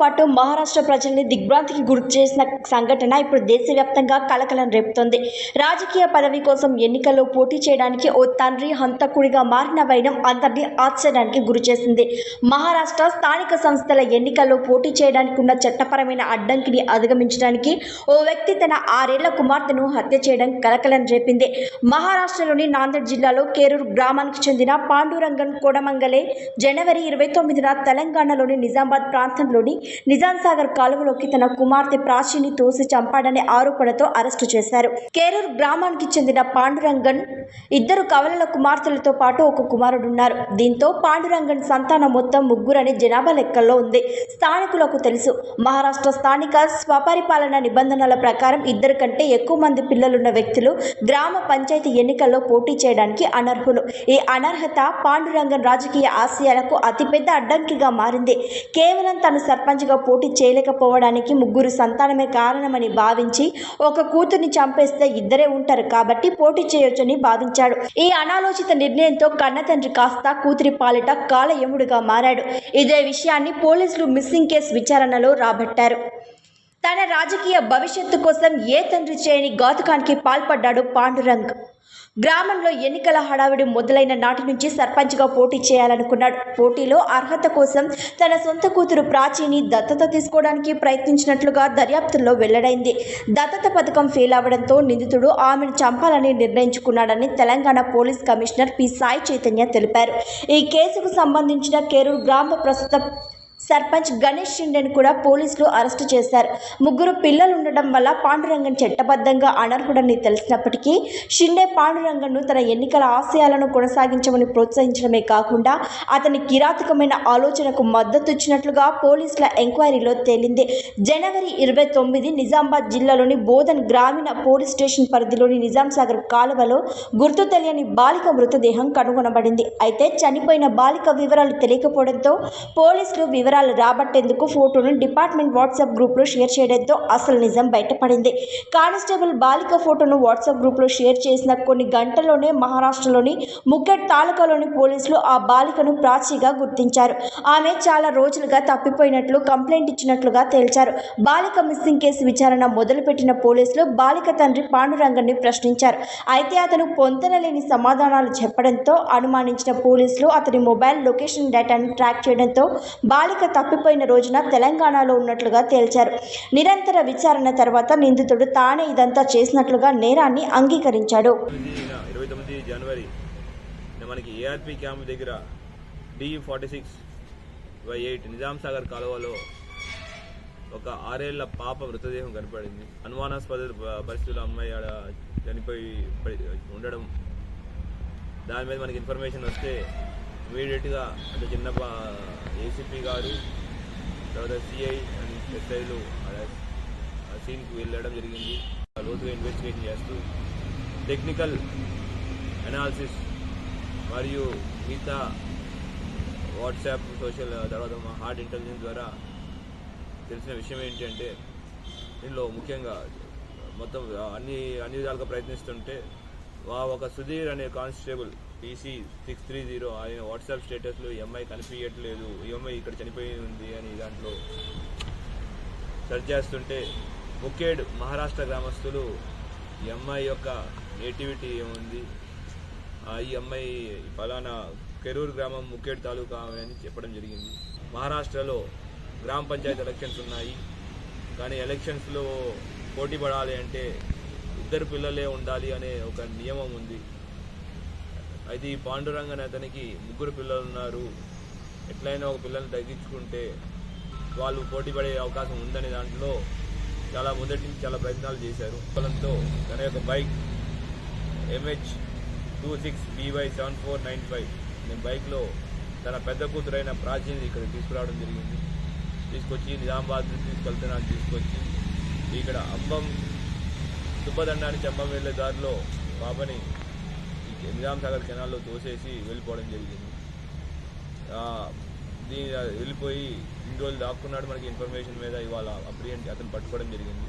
పాటు మహారాష్ట్ర ప్రజల్ని దిగ్భ్రాంతికి గురి చేసిన సంఘటన ఇప్పుడు దేశవ్యాప్తంగా కలకలం రేపుతోంది. రాజకీయ పదవి కోసం ఎన్నికల్లో పోటీ చేయడానికి ఓ తండ్రి హంతకుడిగా మారిన వైనం అందరినీ ఆశ్చర్యానికి గురిచేసింది. మహారాష్ట్ర స్థానిక సంస్థల ఎన్నికల్లో పోటీ చేయడానికి ఉన్న చట్టపరమైన అడ్డంకిని అధిగమించడానికి ఓ వ్యక్తి తన 6 ఏళ్ల కుమార్తెను హత్య చేయడం కలకలం రేపింది. మహారాష్ట్రలోని నాందేడ్ జిల్లాలో కేరూర్ గ్రామానికి చెందిన పాండురంగన్ కోడమంగలే జనవరి 29న తెలంగాణలోని నిజామాబాద్ ప్రాంతంలోని నిజాంసాగర్ కాలువలోకి తన కుమార్తె ప్రాచీని తోసి చంపాడనే ఆరోపణతో అరెస్టు చేశారు. కేరూర్ గ్రామానికి చెందిన పాండురంగన్ 2 కవలల కుమార్తెలతో పాటు ఒక కుమారుడున్నారు. దీంతో పాండురంగన్ సంతానం మొత్తం 3 జనాభా లెక్కల్లో ఉంది. స్థానికులకు తెలుసు, మహారాష్ట్ర స్థానిక స్వపరిపాలన నిబంధనల ప్రకారం 2 కంటే ఎక్కువ మంది పిల్లలున్న వ్యక్తులు గ్రామ పంచాయతీ ఎన్నికల్లో పోటీ చేయడానికి అనర్హులు. ఈ అనర్హత పాండురంగన్ రాజకీయ ఆశయాలకు అతిపెద్ద అడ్డంకిగా మారింది. కేవలం తను సర్పంచ్గా పోటీ చేయలేకపోవడానికి 3 సంతానమే కారణమని భావించి ఒక కూతుర్ని చంపేస్తే 2 ఉంటారు కాబట్టి పోటీ చేయొచ్చని భావించాడు. ఈ అనాలోచిత నిర్ణయంతో కన్నతండ్రి కాస్త కూతురి పాలిట కాలయముడుగా మారాడు. ఇదే విషయాన్ని పోలీసులు మిస్సింగ్ కేసు విచారణలో రాబట్టారు. తన రాజకీయ భవిష్యత్తు కోసం ఏ తండ్రి చేయని ఘాతుకానికి పాల్పడ్డాడు పాండురంగ్. గ్రామంలో ఎన్నికల హడావిడి మొదలైన నాటి నుంచి సర్పంచ్గా పోటీ చేయాలనుకున్నాడు. పోటీలో అర్హత కోసం తన సొంత కూతురు ప్రాచీని దత్తత తీసుకోవడానికి ప్రయత్నించినట్లుగా దర్యాప్తుల్లో వెల్లడైంది. దత్తత పథకం ఫెయిల్ అవడంతో నిందితుడు ఆమెను చంపాలని నిర్ణయించుకున్నాడని Telangana police commissioner P Sai Chaitanya తెలిపారు. ఈ కేసుకు సంబంధించిన కేరూర్ గ్రామ ప్రస్తుత సర్పంచ్ గణేష్ షిండేను కూడా పోలీసులు అరెస్టు చేశారు. 3 పిల్లలు ఉండడం వల్ల పాండురంగన్ చట్టబద్ధంగా అనర్హుడని తెలిసినప్పటికీ షిండే పాండురంగన్ను తన ఎన్నికల ఆశయాలను కొనసాగించమని ప్రోత్సహించడమే కాకుండా అతని కిరాతకమైన ఆలోచనకు మద్దతు ఇచ్చినట్లుగా పోలీసుల ఎంక్వైరీలో తేలింది. జనవరి 29 నిజామాబాద్ జిల్లాలోని బోధన్ గ్రామీణ పోలీస్ స్టేషన్ పరిధిలోని నిజాంసాగర్ కాలువలో గుర్తు తెలియని బాలిక మృతదేహం కనుగొనబడింది. అయితే చనిపోయిన బాలిక వివరాలు తెలియకపోవడంతో పోలీసులు వివరాలు రాబట్టేందుకు ఫోటోను డిపార్ట్మెంట్ వాట్సాప్ గ్రూప్లో షేర్ చేయడంతో అసలు నిజం బయటపడింది. కానిస్టేబుల్ బాలిక ఫోటోను వాట్సాప్ గ్రూప్లో షేర్ చేసిన కొన్ని గంటల్లోనే మహారాష్ట్రలోని ముఖేడ్ తాలూకాలోని పోలీసులు ఆ బాలికను ప్రాచీగా గుర్తించారు. ఆమె చాలా రోజులుగా తప్పిపోయినట్లు కంప్లైంట్ ఇచ్చినట్లుగా తేల్చారు. బాలిక మిస్సింగ్ కేసు విచారణ మొదలుపెట్టిన పోలీసులు బాలిక తండ్రి పాండురంగన్ని ప్రశ్నించారు. అయితే అతను పొందనలేని సమాధానాలు చెప్పడంతో అనుమానించిన పోలీసులు అతని మొబైల్ లొకేషన్ డేటాను ట్రాక్ చేయడంతో బాలిక తప్పిపోయిన రోజున తెలంగాణలో ఉన్నట్లుగా తేల్చారు. నిరంతర విచారణ తర్వాత నిందితుడు తానే ఇదంతా చేసినట్లుగా నేరాన్ని అంగీకరించాడు. 29 జనవరి మనకి ఏఆర్పి క్యాంప్ దగ్గర D46/8 నిజాంసాగర్ కాలువలో ఒక 6 ఏళ్ల పాప మృతదేహం కనపడింది. అనుమానాస్పద పరిస్థితుల్లో అమ్మాయి ఆడ చనిపోయి ఉండడం, దాని మీద మనకి ఇన్ఫర్మేషన్ వస్తే ఇమీడియట్గా అంటే చిన్న ఏసీపీ గారు, తర్వాత సిఐ అండ్ ఎస్ఐలు సీన్కి వెళ్ళడం జరిగింది. లోతుగా ఇన్వెస్టిగేషన్ చేస్తూ టెక్నికల్ అనాలిసిస్ మరియు మిగతా వాట్సాప్ సోషల్ తర్వాత మా హార్డ్ ఇంటెలిజెన్స్ ద్వారా తెలిసిన విషయం ఏంటంటే దీనిలో ముఖ్యంగా మొత్తం అన్ని విధాలుగా ప్రయత్నిస్తుంటే ఒక సుధీర్ అనే కానిస్టేబుల్ PC630 ఆయన వాట్సాప్ స్టేటస్లో ఈ అమ్మాయి కనిపించట్లేదు, ఈ అమ్మాయి ఇక్కడ చనిపోయి ఉంది అని దాంట్లో సెర్చ్ చేస్తుంటే ముఖేడ్ మహారాష్ట్ర గ్రామస్తులు ఈ అమ్మాయి యొక్క నేటివిటీ ఏముంది, ఈ అమ్మాయి ఫలానా కెరూర్ గ్రామం ముఖేడ్ తాలూకా అని చెప్పడం జరిగింది. మహారాష్ట్రలో గ్రామ పంచాయతీ ఎలక్షన్స్ ఉన్నాయి, కానీ ఎలక్షన్స్లో పోటీ పడాలి అంటే 2 పిల్లలే ఉండాలి అనే ఒక నియమం ఉంది. అయితే ఈ పాండురంగన్ అతనికి 3 పిల్లలు ఉన్నారు, ఎట్లయినా ఒక పిల్లల్ని తగ్గించుకుంటే వాళ్ళు పోటీ పడే అవకాశం ఉందనే దాంట్లో మొదటి నుంచి చాలా ప్రయత్నాలు చేశారు. ఫలంతో తన యొక్క బైక్ MH26BY7495 నేను బైక్లో తన పెద్ద కూతురైన ప్రాచీని ఇక్కడ తీసుకురావడం జరిగింది. తీసుకొచ్చి నిజామాబాద్ తీసుకెళ్తున్నాను. తీసుకొచ్చి ఇక్కడ అంబం తుబ్బదండానికి అంబం వెళ్ళే దారిలో పాపని నిజాంసాగర్ కెనాల్లో తోసేసి వెళ్ళిపోవడం జరిగింది. వెళ్ళిపోయి 2 రోజులు దాక్కున్నాడు. మనకి ఇన్ఫర్మేషన్ మీద ఇవాళ అప్రియంట్ అతను పట్టుకోవడం జరిగింది.